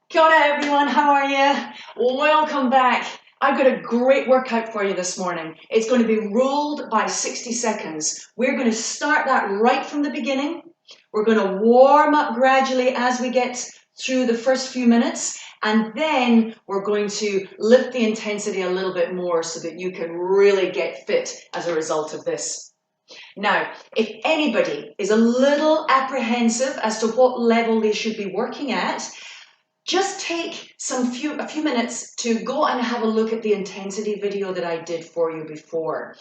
Kia ora everyone, how are you? Welcome back. I've got a great workout for you this morning. It's going to be rolled by 60 seconds. We're going to start that right from the beginning. We're going to warm up gradually as we get through the first few minutes, and then we're going to lift the intensity a little bit more so that you can really get fit as a result of this. Now, if anybody is a little apprehensive as to what level they should be working at, just take a few minutes to go and have a look at the intensity video that I did for you before.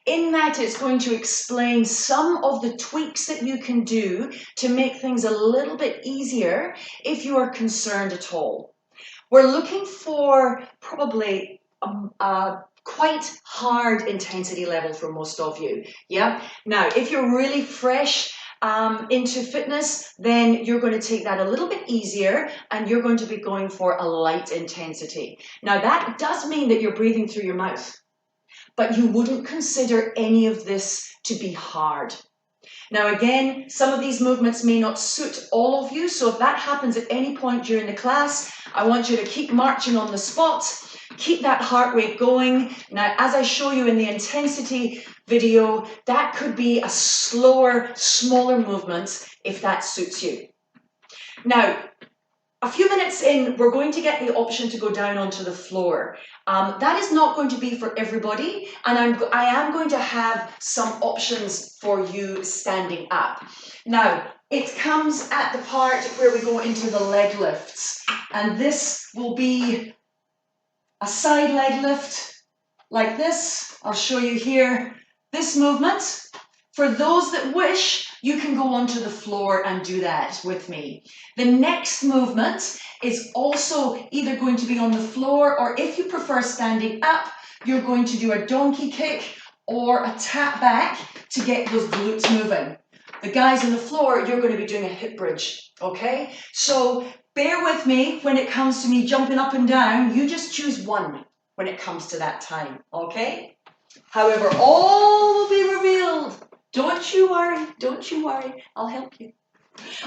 In that, it's going to explain some of the tweaks that you can do to make things a little bit easier if you are concerned at all. We're looking for probably a quite hard intensity level for most of you. Yeah. Now, if you're really fresh into fitness, then you're going to take that a little bit easier and you're going to be going for a light intensity. Now, that does mean that you're breathing through your mouth, but you wouldn't consider any of this to be hard. Now, again, some of these movements may not suit all of you, so if that happens at any point during the class, I want you to keep marching on the spot, keep that heart rate going. Now, as I show you in the intensity video, that could be a slower, smaller movement if that suits you. Now, a few minutes in, we're going to get the option to go down onto the floor. That is not going to be for everybody, and I am going to have some options for you standing up. Now, it comes at the part where we go into the leg lifts, and this will be a side leg lift like this. I'll show you here this movement. For those that wish, you can go onto the floor and do that with me. The next movement is also either going to be on the floor, or if you prefer standing up, you're going to do a donkey kick or a tap back to get those glutes moving. The guys on the floor, you're going to be doing a hip bridge, okay? So bear with me when it comes to me jumping up and down. You just choose one when it comes to that time, okay? However, all will be revealed. Don't you worry, I'll help you.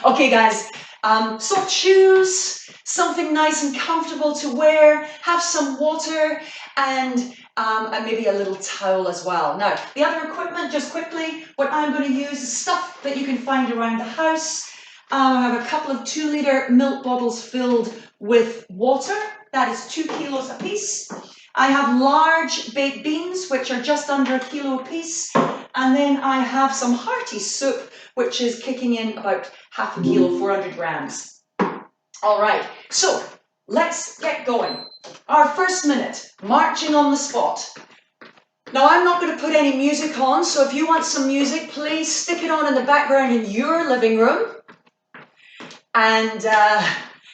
Okay guys, soft shoes, something nice and comfortable to wear, have some water, and maybe a little towel as well. Now, the other equipment, just quickly, what I'm going to use is stuff that you can find around the house. I have a couple of 2-litre milk bottles filled with water. That is 2 kilos a piece. I have large baked beans, which are just under 1 kilo a piece. And then I have some hearty soup, which is kicking in about half a kilo, 400 grams. All right, so let's get going. Our first minute, marching on the spot. Now, I'm not going to put any music on, so if you want some music, please stick it on in the background in your living room and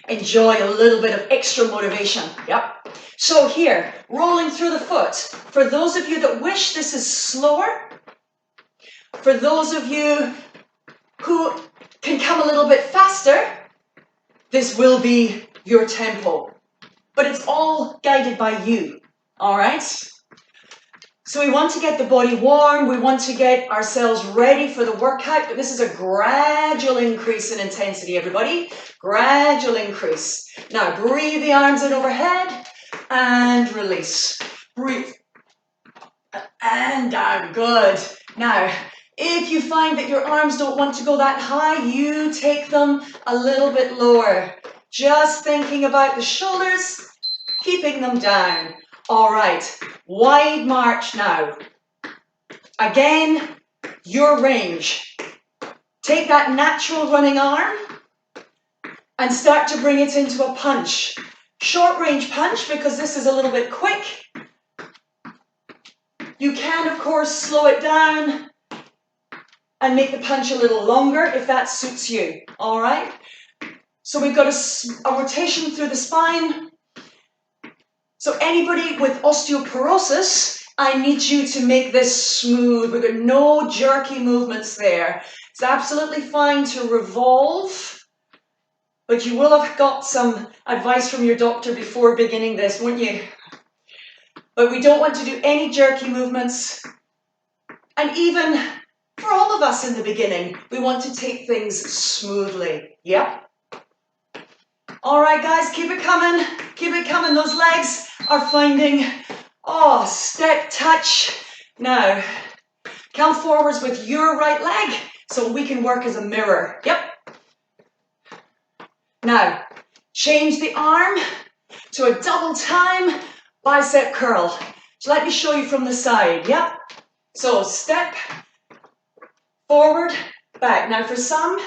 enjoy a little bit of extra motivation. Yep. So here, rolling through the foot. For those of you that wish, this is slower. For those of you who can come a little bit faster, this will be your tempo. But it's all guided by you, all right? So we want to get the body warm, we want to get ourselves ready for the workout, but this is a gradual increase in intensity, everybody. Gradual increase. Now, breathe the arms in overhead and release. Breathe. And down. Good. Now, if you find that your arms don't want to go that high, you take them a little bit lower. Just thinking about the shoulders, keeping them down. All right, wide march now. Again, your range. Take that natural running arm and start to bring it into a punch. Short range punch, because this is a little bit quick. You can, of course, slow it down and make the punch a little longer if that suits you, all right? So we've got a rotation through the spine. So anybody with osteoporosis, I need you to make this smooth. We've got no jerky movements there. It's absolutely fine to revolve, but you will have got some advice from your doctor before beginning this, won't you? But we don't want to do any jerky movements. And even for all of us in the beginning, we want to take things smoothly. Yep. All right, guys, keep it coming. Keep it coming. Those legs are finding, oh, step, touch. Now, come forwards with your right leg so we can work as a mirror. Yep. Now, change the arm to a double time bicep curl. So let me show you from the side. Yep. So step, forward, back. Now for some,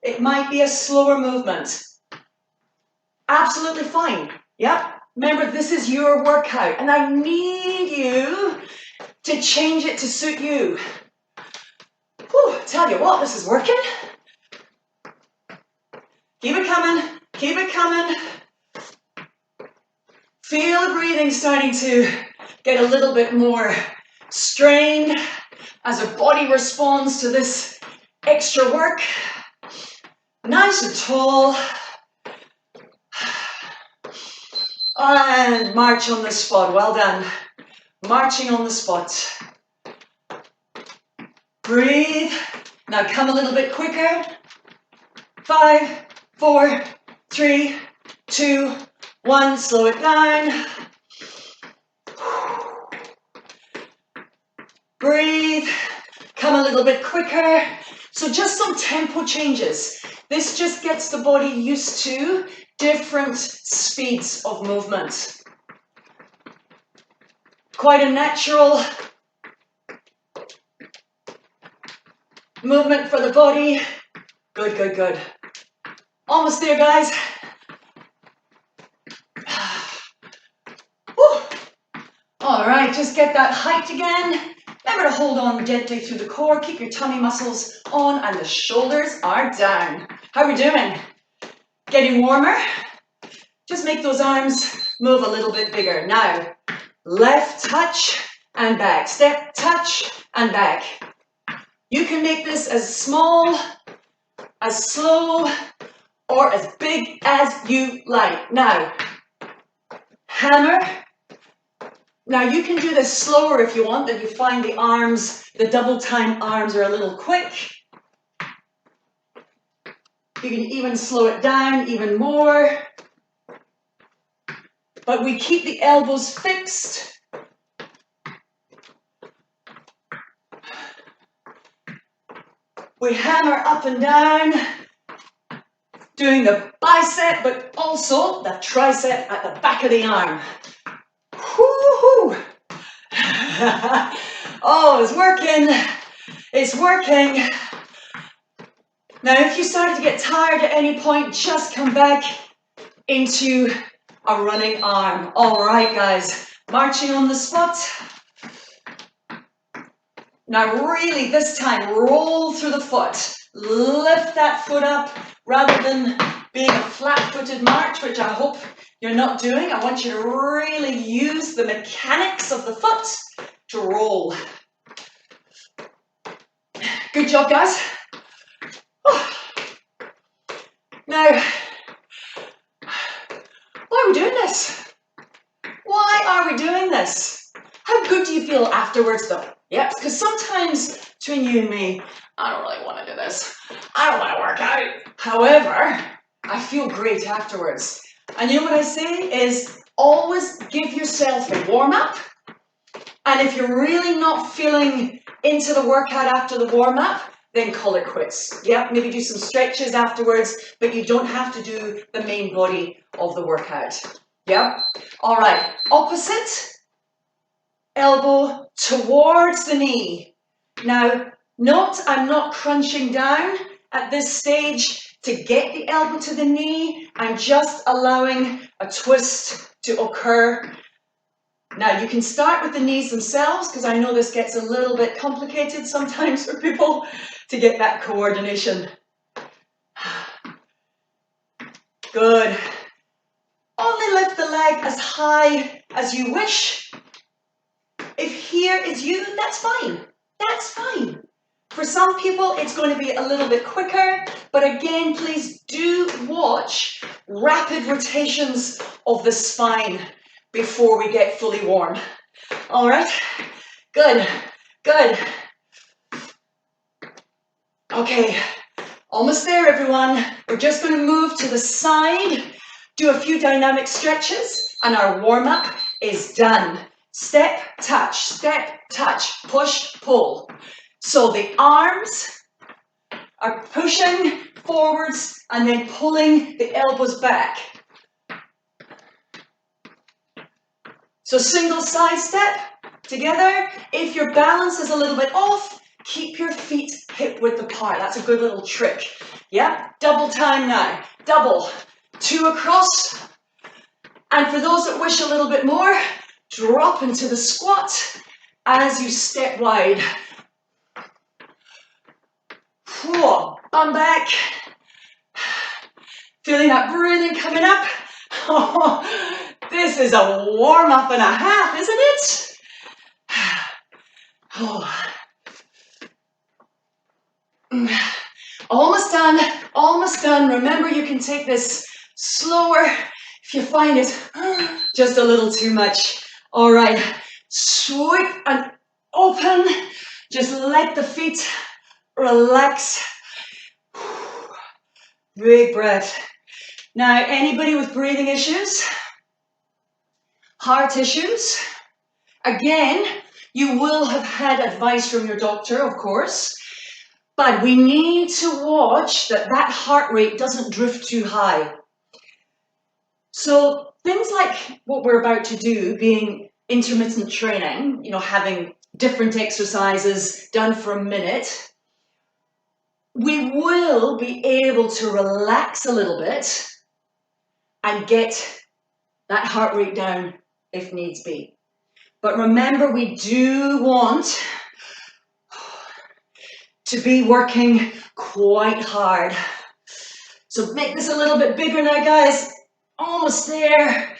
it might be a slower movement. Absolutely fine. Yep. Remember, this is your workout and I need you to change it to suit you. Whew, tell you what, this is working. Keep it coming. Keep it coming. Feel the breathing starting to get a little bit more strained as our body responds to this extra work. Nice and tall. And march on the spot. Well done. Marching on the spot. Breathe. Now come a little bit quicker. 5, 4, 3, 2, 1. Slow it down. Breathe. Come a little bit quicker. So just some tempo changes. This just gets the body used to different speeds of movement. Quite a natural movement for the body. Good, good, good. Almost there, guys. Whew. All right, just get that height again. Remember to hold on gently through the core. Keep your tummy muscles on and the shoulders are down. How are we doing? Getting warmer? Just make those arms move a little bit bigger. Now, left touch and back. Step, touch and back. You can make this as small, as slow, or as big as you like. Now, hammer. Now you can do this slower if you want, that you find the arms, the double time arms are a little quick. You can even slow it down even more. But we keep the elbows fixed. We hammer up and down, doing the bicep, but also the tricep at the back of the arm. Woo-hoo! Oh, it's working. It's working. Now, if you started to get tired at any point, just come back into a running arm. All right, guys, marching on the spot. Now, really, this time, roll through the foot. Lift that foot up rather than being a flat-footed march, which I hope you're not doing. I want you to really use the mechanics of the foot to roll. Good job, guys. Now, why are we doing this? Why are we doing this? How good do you feel afterwards, though? Yep, because sometimes between you and me, I don't really want to do this. I don't want to work out. However, I feel great afterwards. And you know what I say is always give yourself a warm-up. And if you're really not feeling into the workout after the warm-up, then call it quits. Yep, maybe do some stretches afterwards, but you don't have to do the main body of the workout. Yep. All right, opposite. Elbow towards the knee. Now, note I'm not crunching down at this stage to get the elbow to the knee. I'm just allowing a twist to occur. Now, you can start with the knees themselves because I know this gets a little bit complicated sometimes for people to get that coordination. Good. Only lift the leg as high as you wish. If here is you, that's fine. That's fine. For some people, it's going to be a little bit quicker, but again, please do watch rapid rotations of the spine before we get fully warm. All right? Good, good. Okay, Almost there, everyone. We're just going to move to the side, do a few dynamic stretches, and our warm-up is done. Step, touch, push, pull. So the arms are pushing forwards and then pulling the elbows back. So single side step together. If your balance is a little bit off, keep your feet hip width apart. That's a good little trick. Yeah, double time now. Double. 2 across. And for those that wish a little bit more, drop into the squat as you step wide. Bum back. Feeling that breathing coming up. Oh, this is a warm-up and a half, isn't it? Oh. Almost done, almost done. Remember, you can take this slower if you find it just a little too much. All right, sweep and open. Just let the feet relax. Big breath. Now, anybody with breathing issues, heart issues, again, you will have had advice from your doctor, of course, but we need to watch that that heart rate doesn't drift too high. So things like what we're about to do, being intermittent training, having different exercises done for a minute, we will be able to relax a little bit and get that heart rate down if needs be. But remember, we do want to be working quite hard. So make this a little bit bigger now, guys. Almost there.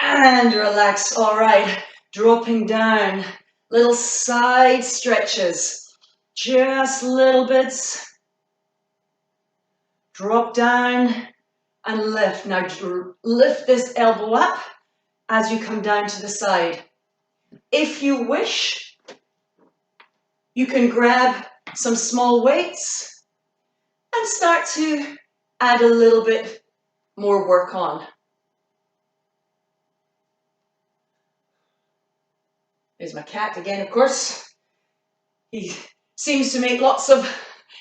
And relax. All right. Dropping down. Little side stretches. Just little bits. Drop down and lift. Now lift this elbow up as you come down to the side. If you wish, you can grab some small weights and start to add a little bit more work on. There's my cat again, of course. He seems to make lots of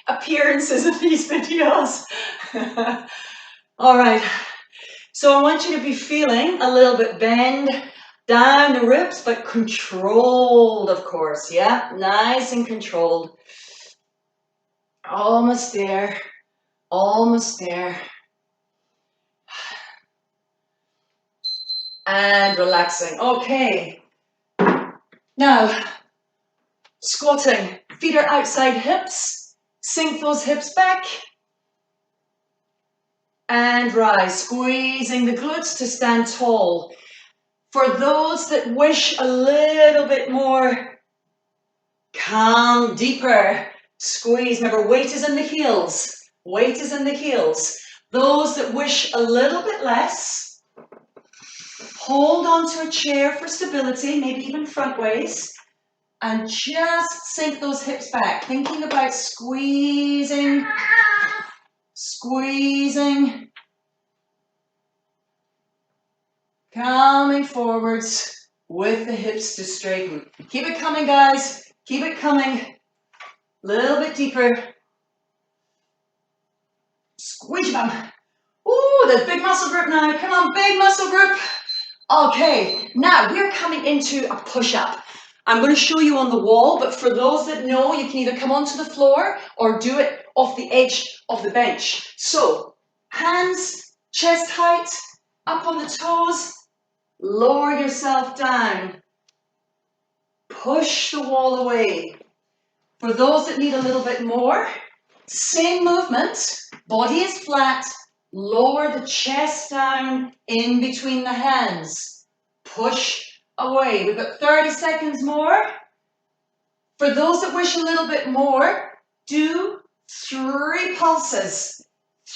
appearances in these videos. All right, so I want you to be feeling a little bit bend down the ribs, but controlled, of course, yeah? Nice and controlled. Almost there, almost there. And relaxing. Okay. Now, squatting. Feet are outside hips. Sink those hips back. And rise, squeezing the glutes to stand tall. For those that wish a little bit more, come deeper. Squeeze. Remember, weight is in the heels. Weight is in the heels. Those that wish a little bit less, hold onto a chair for stability, maybe even front ways, and just sink those hips back. Thinking about squeezing, squeezing, coming forwards with the hips to straighten. Keep it coming, guys. Keep it coming. A little bit deeper. Squeeze them. Ooh, the big muscle group now. Come on, big muscle group. Okay, now we're coming into a push-up. I'm going to show you on the wall, but for those that know, you can either come onto the floor or do it off the edge of the bench. So, hands, chest height, up on the toes, lower yourself down. Push the wall away. For those that need a little bit more, same movement, body is flat, lower the chest down in between the hands. Push away. We've got 30 seconds more. For those that wish a little bit more, do 3 pulses.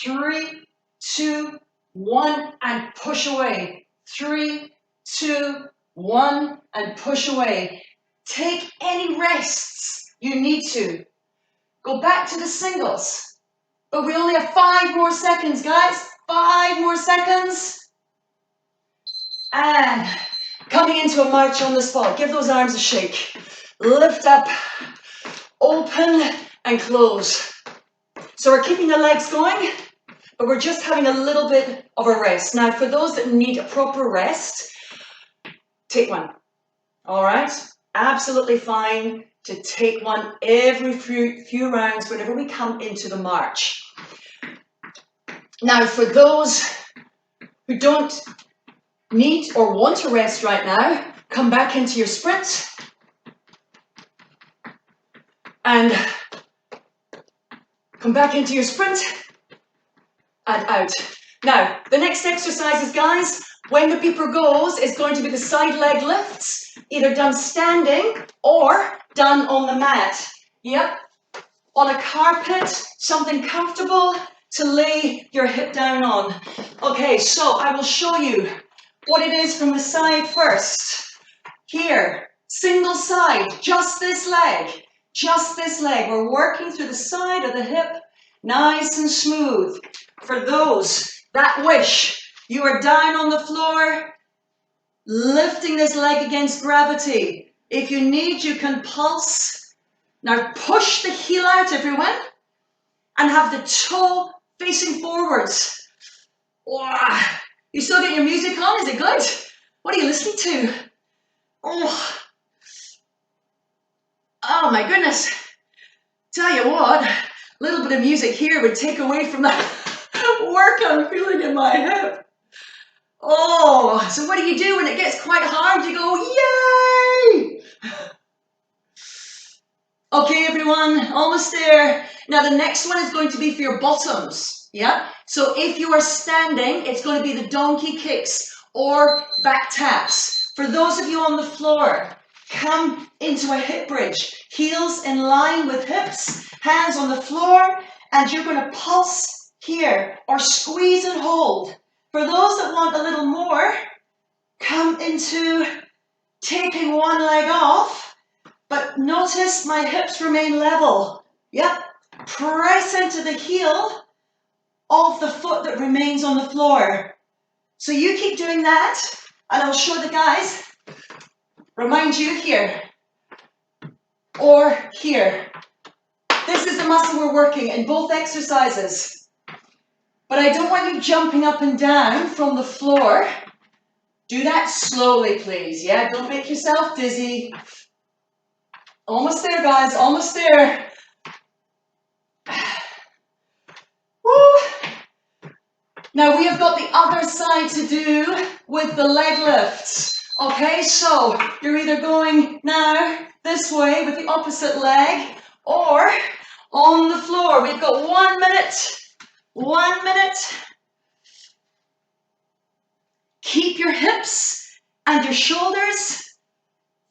3, 2, 1, and push away. 3, 2, 1, and push away. Take any rests you need to. Go back to the singles. But we only have 5 more seconds, guys. 5 more seconds. And coming into a march on the spot. Give those arms a shake. Lift up, open, and close. So we're keeping the legs going, but we're just having a little bit of a rest. Now, for those that need a proper rest, take one. All right? Absolutely fine to take one every few rounds whenever we come into the march. Now, for those who don't need or want to rest right now, come back into your sprint and come back into your sprint and out. Now, the next exercises, guys, when the beeper goes, is going to be the side leg lifts, either done standing or done on the mat. Yep, on a carpet, something comfortable to lay your hip down on. Okay, so I will show you what it is from the side first. Here, single side, just this leg. Just this leg. We're working through the side of the hip, nice and smooth. For those that wish, you are down on the floor, lifting this leg against gravity. If you need, you can pulse. Now push the heel out, everyone, and have the toe facing forwards. Wow. You still get your music on? Is it good? What are you listening to? Oh my goodness. Tell you what, a little bit of music here would take away from that work I'm feeling in my hip. Oh, so what do when it gets quite hard? You go, yay! Okay, everyone, almost there. Now the next one is going to be for your bottoms, yeah? So if you are standing, it's going to be the donkey kicks or back taps. For those of you on the floor, come into a hip bridge. Heels in line with hips, hands on the floor, and you're going to pulse here or squeeze and hold. For those that want a little more, come into taking one leg off, but notice my hips remain level. Yep, press into the heel of the foot that remains on the floor. So you keep doing that, and I'll show the guys. Remind you here, or here. This is the muscle we're working in both exercises. But I don't want you jumping up and down from the floor. Do that slowly, please, yeah? Don't make yourself dizzy. Almost there, guys, almost there. Woo. Now we have got the other side to do with the leg lifts. Okay, so you're either going now this way with the opposite leg or on the floor. We've got 1 minute. 1 minute. Keep your hips and your shoulders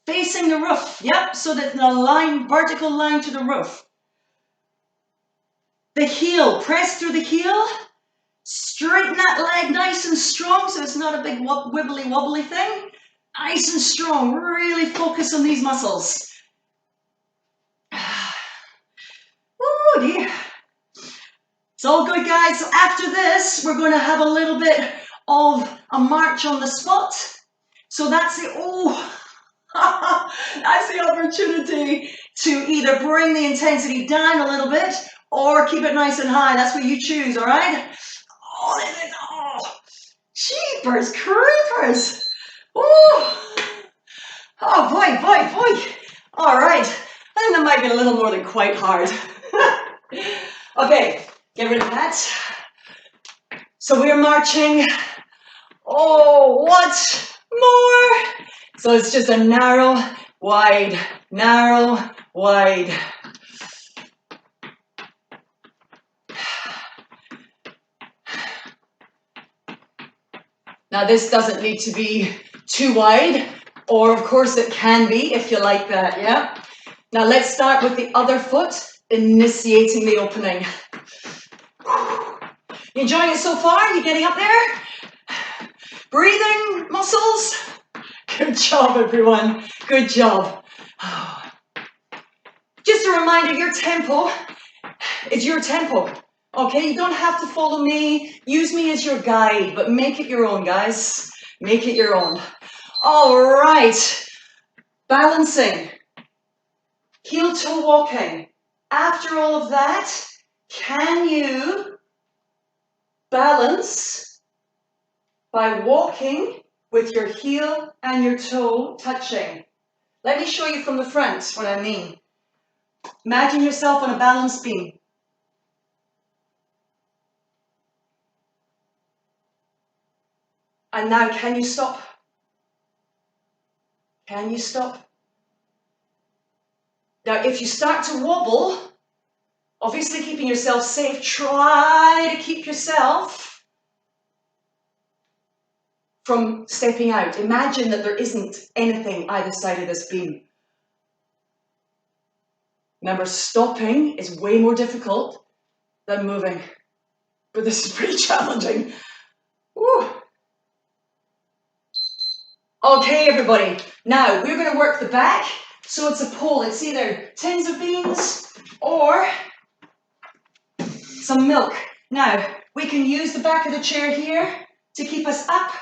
facing the roof. Yep, so that the line, vertical line to the roof. The heel, press through the heel. Straighten that leg nice and strong so it's not a big wibbly wobbly thing. Nice and strong. Really focus on these muscles. Oh dear. It's all good, guys. So after this, we're going to have a little bit of a march on the spot. So that's the, that's the opportunity to either bring the intensity down a little bit or keep it nice and high. That's what you choose, all right? Oh, jeepers creepers. Oh, boy. All right. I think that might be a little more than quite hard. Okay, get rid of that. So we're marching. Oh, what more? So it's just a narrow, wide, narrow, wide. Now this doesn't need to be too wide, or of course it can be if you like that, yeah? Now let's start with the other foot, initiating the opening. You enjoying it so far? You getting up there? Breathing muscles? Good job, everyone. Good job. Just a reminder, your tempo is your tempo. Okay, you don't have to follow me. Use me as your guide, but make it your own, guys. Make it your own. All right. Balancing. Heel-toe walking. After all of that, can you balance by walking with your heel and your toe touching? Let me show you from the front what I mean. Imagine yourself on a balance beam. And now, can you stop? Can you stop? Now, if you start to wobble, obviously keeping yourself safe, try to keep yourself from stepping out. Imagine that there isn't anything either side of this beam. Remember, stopping is way more difficult than moving, but this is pretty challenging. Woo. Okay, everybody. Now, we're going to work the back. So it's a pull. It's either tins of beans or some milk. Now, we can use the back of the chair here to keep us up.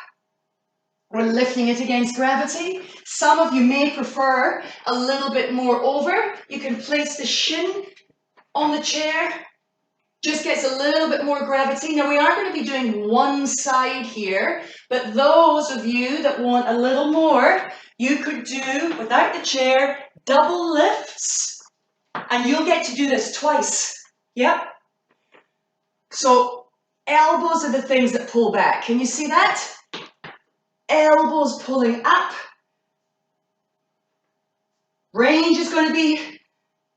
We're lifting it against gravity. Some of you may prefer a little bit more over. You can place the shin on the chair. Just gets a little bit more gravity. Now, we are going to be doing one side here, but those of you that want a little more, you could do, without the chair, double lifts, and you'll get to do this twice. Yep. So, elbows are the things that pull back. Can you see that? Elbows pulling up. Range is going to be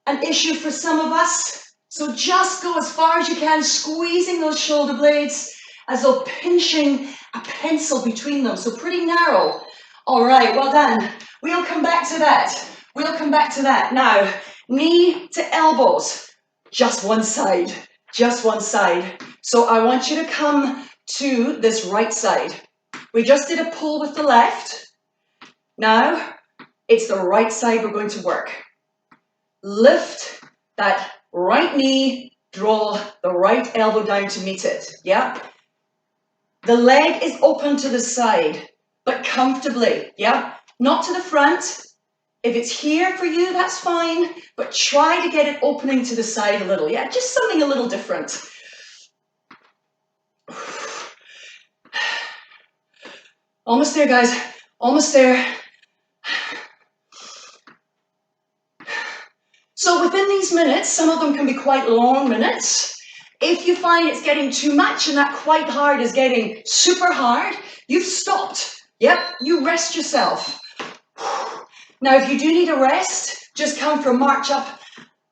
an issue for some of us. So just go as far as you can, squeezing those shoulder blades as though pinching a pencil between them. So pretty narrow. All right, well done. We'll come back to that. We'll come back to that. Now, knee to elbows. Just one side. Just one side. So I want you to come to this right side. We just did a pull with the left. Now, it's the right side we're going to work. Lift that right knee, draw the right elbow down to meet it, yeah? The leg is open to the side, but comfortably, yeah? Not to the front. If it's here for you, that's fine, but try to get it opening to the side a little, yeah? Just something a little different. Almost there, guys. Almost there. So within these minutes, some of them can be quite long minutes. If you find it's getting too much and that quite hard is getting super hard, you've stopped. Yep, you rest yourself. Now, if you do need a rest, just come for a march up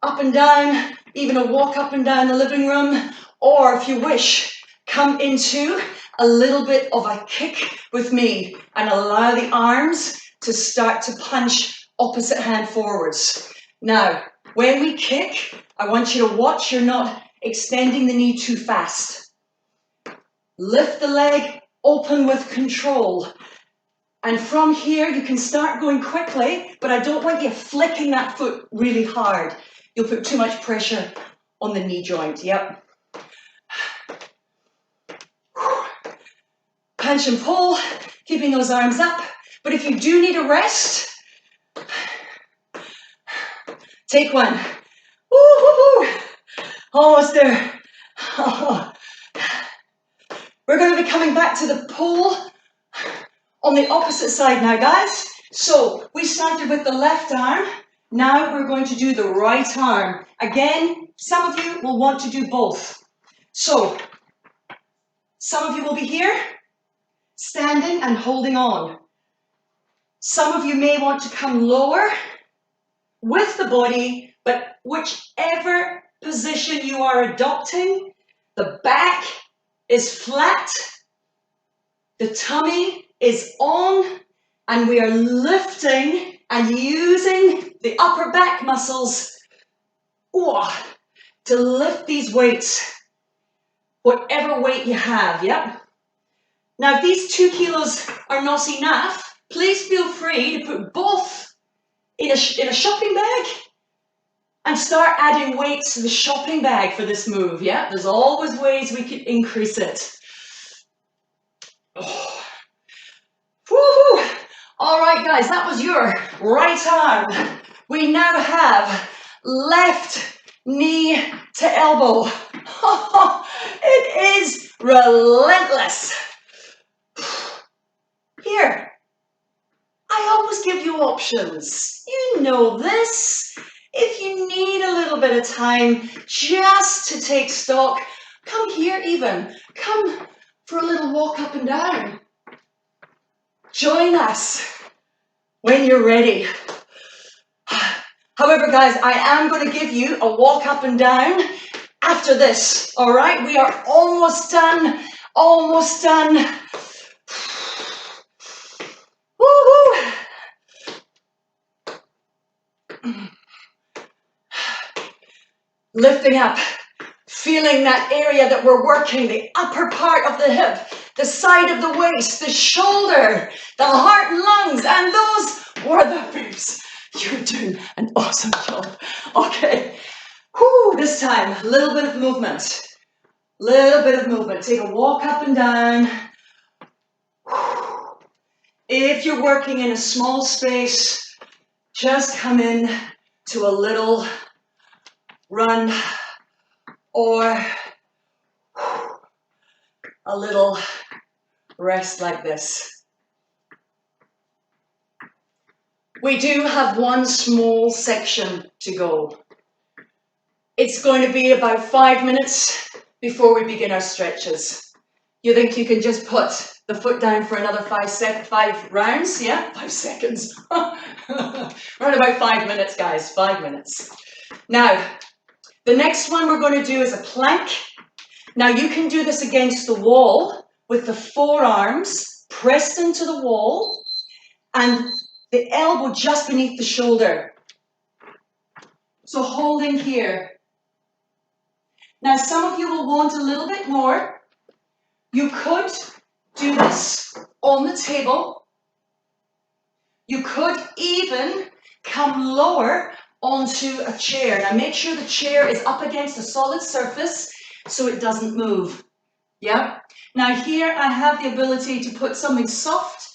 and down, even a walk up and down the living room, or if you wish, come into a little bit of a kick with me and allow the arms to start to punch opposite hand forwards. Now, when we kick, I want you to watch you're not extending the knee too fast. Lift the leg, open with control. And from here, you can start going quickly, but I don't want you flicking that foot really hard. You'll put too much pressure on the knee joint, yep. Punch and pull, keeping those arms up. But if you do need a rest, take one. Woo-hoo-hoo. Almost there. Oh. We're going to be coming back to the pull on the opposite side now, guys. So we started with the left arm. Now we're going to do the right arm. Again, some of you will want to do both. So some of you will be here, standing and holding on. Some of you may want to come lower with the body, but whichever position you are adopting, the back is flat, the tummy is on, and we are lifting and using the upper back muscles to lift these weights, whatever weight you have, yep? Now, if these 2 kilos are not enough, please feel free to put both in a shopping bag And start adding weights to the shopping bag for this move, yeah? There's always ways we could increase it. Oh. Woohoo! All right, guys, that was your right arm. We now have left knee to elbow. It is relentless. Here, I always give you options. You know this. If you need a little bit of time just to take stock, come here even. Come for a little walk up and down. Join us when you're ready. However, guys, I am going to give you a walk up and down after this, all right? We are almost done, almost done. Woohoo! Lifting up, feeling that area that we're working, the upper part of the hip, the side of the waist, the shoulder, the heart and lungs, and those were the boobs. You're doing an awesome job. Okay. Whew, this time, a little bit of movement. Little bit of movement. Take a walk up and down. If you're working in a small space, just come in to a little run or a little rest like this. We do have one small section to go. It's going to be about 5 minutes before we begin our stretches. You think you can just put the foot down for another 5 rounds? Yeah, 5 seconds. Around about 5 minutes, guys, 5 minutes. Now, the next one we're going to do is a plank. Now, you can do this against the wall with the forearms pressed into the wall and the elbow just beneath the shoulder. So holding here. Now, some of you will want a little bit more. You could do this on the table. You could even come lower onto a chair. Now, make sure the chair is up against a solid surface so it doesn't move. Yeah? Now, here I have the ability to put something soft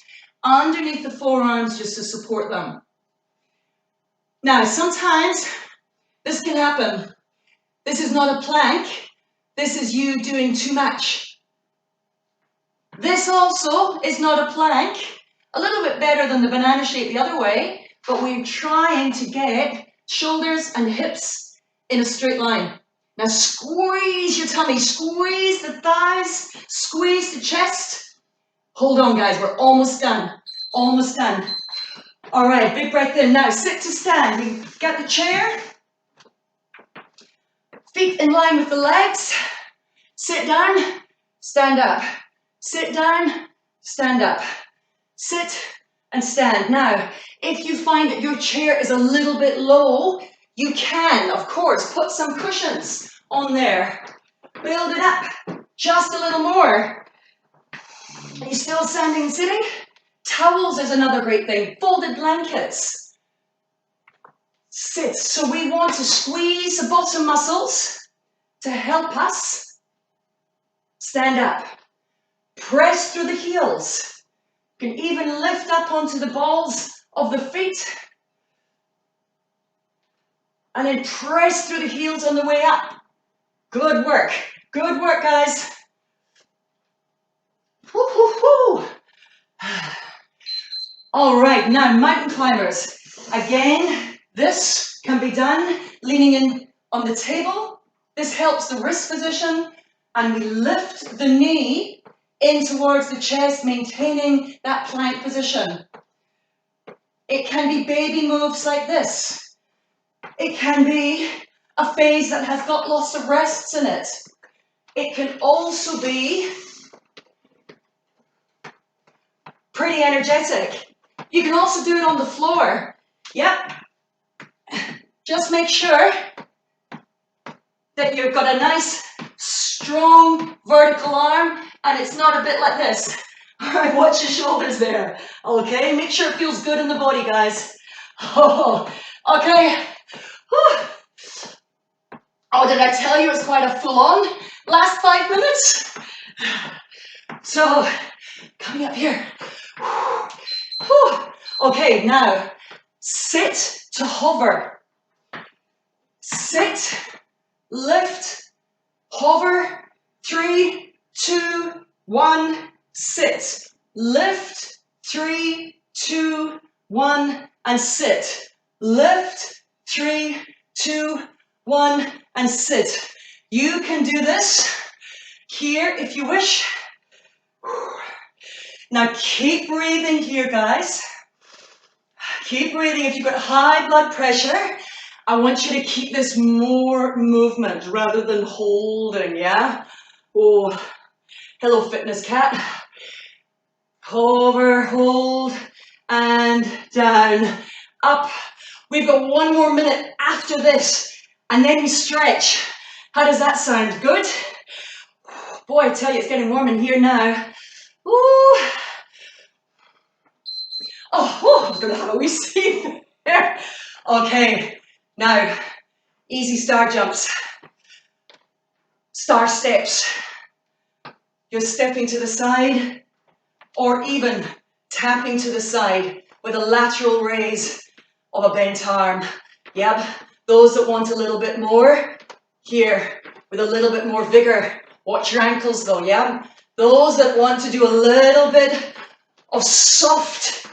underneath the forearms just to support them. Now, sometimes this can happen. This is not a plank. This is you doing too much. This also is not a plank. A little bit better than the banana shape the other way, but we're trying to get shoulders and hips in a straight line. Now squeeze your tummy, squeeze the thighs, squeeze the chest. Hold on, guys, we're almost done. Almost done. All right, big breath in. Now sit to stand. You get the chair. Feet in line with the legs. Sit down, stand up. Sit down, stand up. Sit and stand. Now, if you find that your chair is a little bit low, you can, of course, put some cushions on there. Build it up just a little more. Are you still standing and sitting? Towels is another great thing. Folded blankets. Sit. So we want to squeeze the bottom muscles to help us stand up. Press through the heels. You can even lift up onto the balls of the feet. And then press through the heels on the way up. Good work. Good work, guys. Woo, woo, woo. All right, now mountain climbers. Again, this can be done leaning in on the table. This helps the wrist position. And we lift the knee in towards the chest, maintaining that plank position. It can be baby moves like this. It can be a phase that has got lots of rests in it. It can also be pretty energetic. You can also do it on the floor. Yep. Just make sure that you've got a nice, strong vertical arm and it's not a bit like this. All right, watch your shoulders there. Okay, make sure it feels good in the body, guys. Oh, okay. Whew. Oh, did I tell you it's quite a full-on last 5 minutes? So, coming up here. Okay, now, sit to hover. Sit, lift, hover, 3, 2, 1, sit. Lift, 3, 2, 1, and sit. Lift, 3, 2, 1, and sit. You can do this here if you wish. Now keep breathing here, guys. Keep breathing. If you've got high blood pressure, I want you to keep this more movement rather than holding, yeah? Oh, hello, fitness cat. Hover, hold, and down, up. We've got 1 more minute after this, and then we stretch. How does that sound? Good? Boy, I tell you, it's getting warm in here now. Ooh. Oh, I was going to have a wee sleep there. Okay, now, easy star jumps. Star steps. You're stepping to the side, or even tapping to the side with a lateral raise of a bent arm. Yep, those that want a little bit more, here, with a little bit more vigor. Watch your ankles though, yeah? Those that want to do a little bit of soft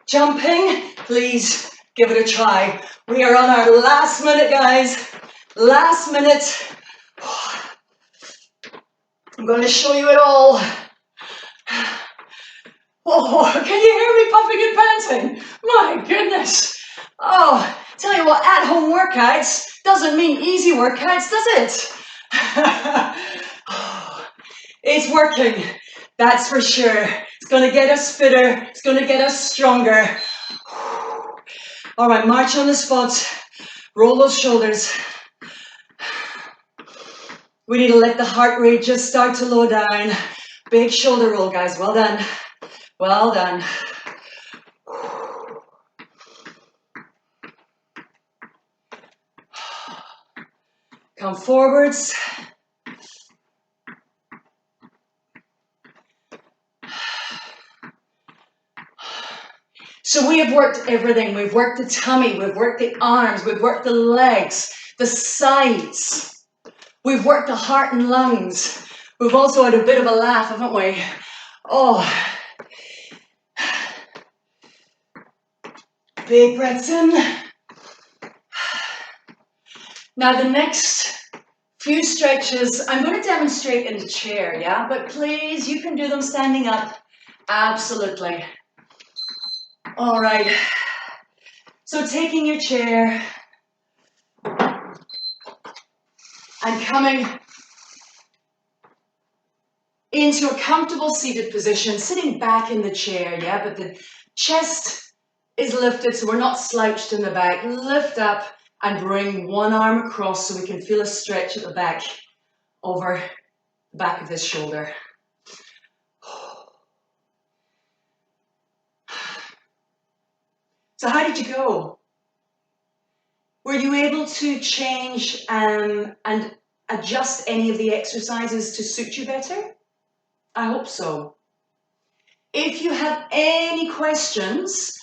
jumping, please give it a try. We are on our last minute, guys. Last minute. I'm going to show you it all. Oh, can you hear me puffing and panting? My goodness. Oh, tell you what, at-home workouts doesn't mean easy workouts, does it? It's working, that's for sure. It's going to get us fitter. It's going to get us stronger. All right, march on the spot. Roll those shoulders. We need to let the heart rate just start to low down. Big shoulder roll, guys. Well done. Well done. Come forwards. So we have worked everything. We've worked the tummy, we've worked the arms, we've worked the legs, the sides. We've worked the heart and lungs. We've also had a bit of a laugh, haven't we? Oh. Big breaths in. Now the next few stretches, I'm going to demonstrate in the chair, yeah? But please, you can do them standing up. Absolutely. All right. So taking your chair and coming into a comfortable seated position, sitting back in the chair, yeah? But the chest is lifted so we're not slouched in the back. Lift up and bring one arm across so we can feel a stretch at the back over the back of this shoulder. So how did you go? Were you able to change and adjust any of the exercises to suit you better? I hope so. If you have any questions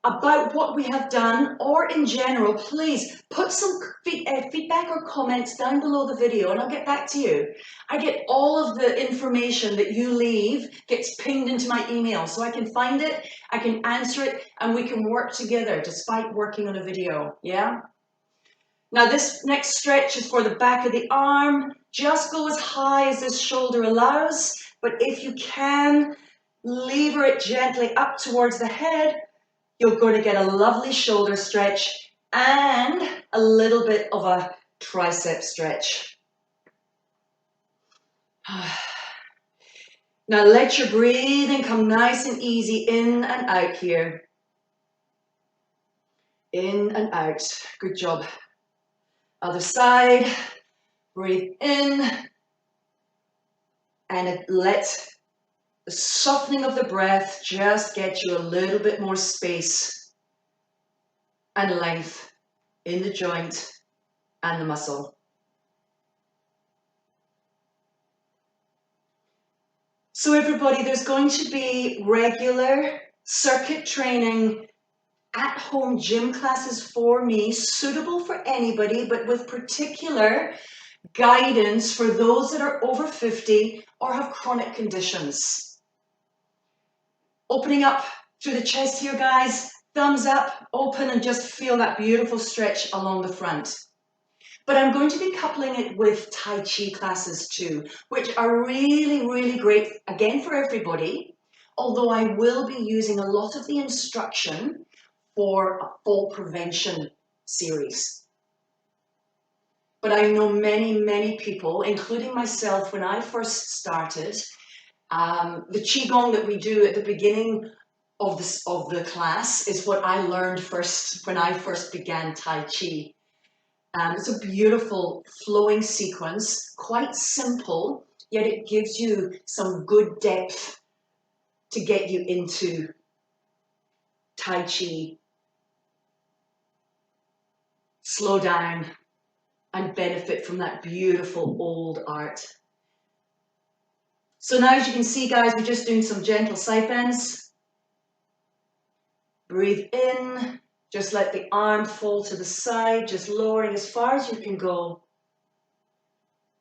about what we have done or in general, please put some feedback or comments down below the video and I'll get back to you. I get all of the information that you leave gets pinged into my email so I can find it, I can answer it, and we can work together despite working on a video, yeah? Now this next stretch is for the back of the arm. Just go as high as this shoulder allows, but if you can, lever it gently up towards the head. You're going to get a lovely shoulder stretch and a little bit of a tricep stretch. Now let your breathing come nice and easy in and out here. In and out. Good job. Other side. Breathe in and let the softening of the breath just get you a little bit more space and length in the joint and the muscle. So everybody, there's going to be regular circuit training at-home gym classes for me, suitable for anybody, but with particular guidance for those that are over 50 or have chronic conditions. Opening up through the chest here, guys. Thumbs up, open, and just feel that beautiful stretch along the front. But I'm going to be coupling it with Tai Chi classes too, which are really, really great, again, for everybody, although I will be using a lot of the instruction for a fall prevention series. But I know many, many people, including myself, when I first started, the Qigong that we do at the beginning of the class is what I learned first when I first began Tai Chi. It's a beautiful flowing sequence, quite simple, yet it gives you some good depth to get you into Tai Chi. Slow down and benefit from that beautiful old art. So now, as you can see, guys, we're just doing some gentle side bends. Breathe in, just let the arm fall to the side, just lowering as far as you can go.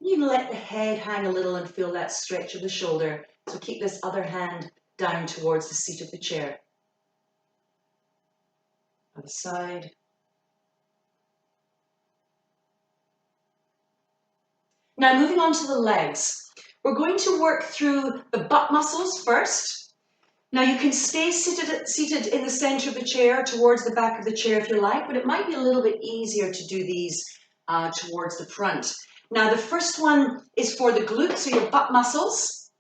You can let the head hang a little and feel that stretch of the shoulder. So keep this other hand down towards the seat of the chair. Other side. Now moving on to the legs. We're going to work through the butt muscles first. Now you can stay seated in the center of the chair, towards the back of the chair if you like, but it might be a little bit easier to do these towards the front. Now the first one is for the glutes, so your butt muscles.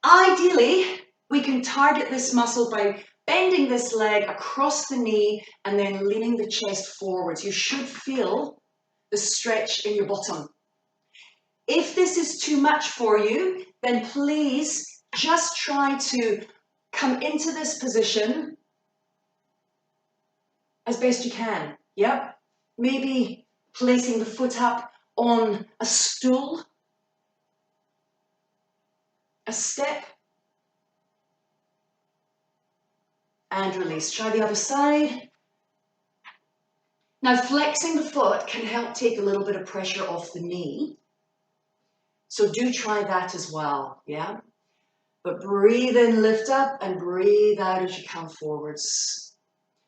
Ideally, we can target this muscle by bending this leg across the knee and then leaning the chest forwards. You should feel the stretch in your bottom. If this is too much for you, then please just try to come into this position as best you can. Yep. Maybe placing the foot up on a stool, a step, and release. Try the other side. Now flexing the foot can help take a little bit of pressure off the knee. So do try that as well, yeah? But breathe in, lift up, and breathe out as you come forwards.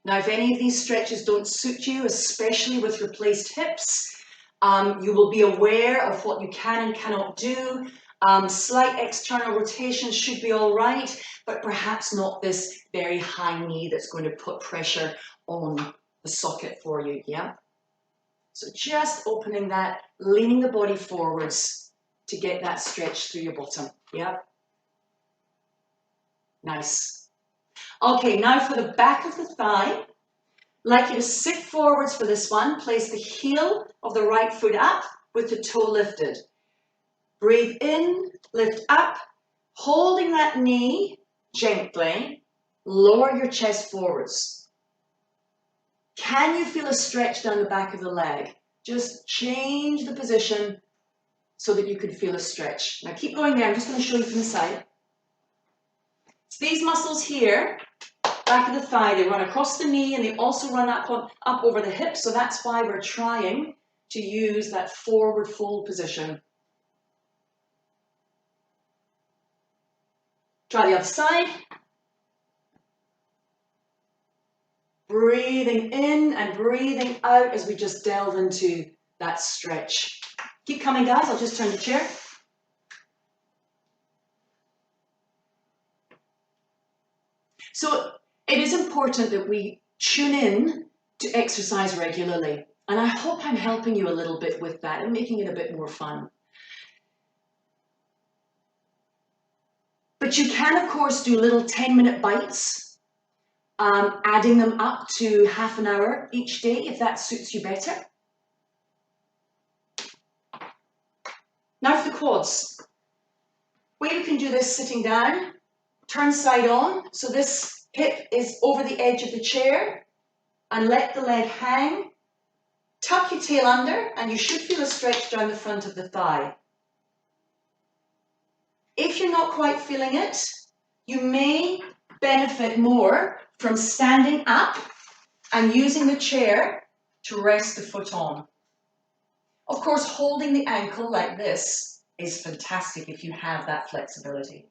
Now, if any of these stretches don't suit you, especially with replaced hips, you will be aware of what you can and cannot do. Slight external rotation should be all right, but perhaps not this very high knee that's going to put pressure on the socket for you, yeah? So just opening that, leaning the body forwards to get that stretch through your bottom, yeah? Nice. Okay, now for the back of the thigh, I'd like you to sit forwards for this one. Place the heel of the right foot up with the toe lifted. Breathe in, lift up, holding that knee gently, lower your chest forwards. Can you feel a stretch down the back of the leg? Just change the position so that you can feel a stretch. Now keep going there, I'm just going to show you from the side. So these muscles here, back of the thigh, they run across the knee and they also run up over the hips, so that's why we're trying to use that forward fold position. Try the other side. Breathing in and breathing out as we just delve into that stretch. Keep coming, guys. I'll just turn the chair. So it is important that we tune in to exercise regularly. And I hope I'm helping you a little bit with that and making it a bit more fun. But you can, of course, do little 10-minute bites, adding them up to half an hour each day if that suits you better. Now for the quads. Way you can do this sitting down, turn side on, so this hip is over the edge of the chair, and let the leg hang. Tuck your tail under, and you should feel a stretch down the front of the thigh. If you're not quite feeling it, you may benefit more from standing up and using the chair to rest the foot on. Of course, holding the ankle like this is fantastic if you have that flexibility.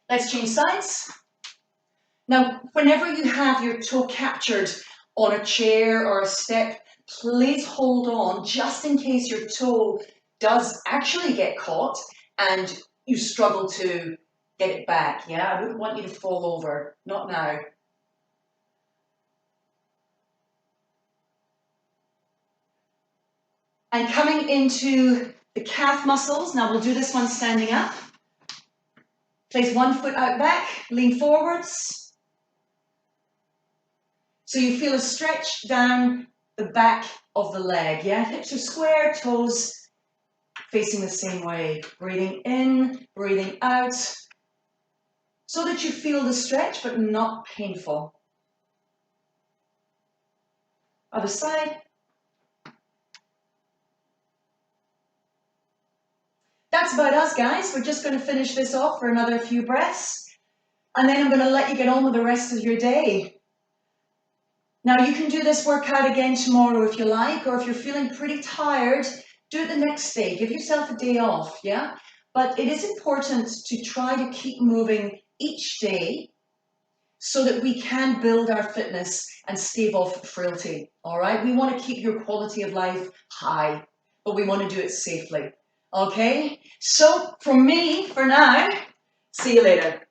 Let's change sides. Now, whenever you have your toe captured on a chair or a step, please hold on just in case your toe does actually get caught and you struggle to get it back. Yeah, I wouldn't want you to fall over, not now. And coming into the calf muscles, now we'll do this one standing up. Place one foot out back, lean forwards. So you feel a stretch down the back of the leg, yeah? Hips are square, toes facing the same way. Breathing in, breathing out, so that you feel the stretch, but not painful. Other side. That's about us, guys. We're just going to finish this off for another few breaths, and then I'm going to let you get on with the rest of your day. Now, you can do this workout again tomorrow if you like, or if you're feeling pretty tired, do it the next day. Give yourself a day off, yeah? But it is important to try to keep moving each day so that we can build our fitness and stave off frailty, all right? We want to keep your quality of life high, but we want to do it safely, okay? So, from me, for now, see you later.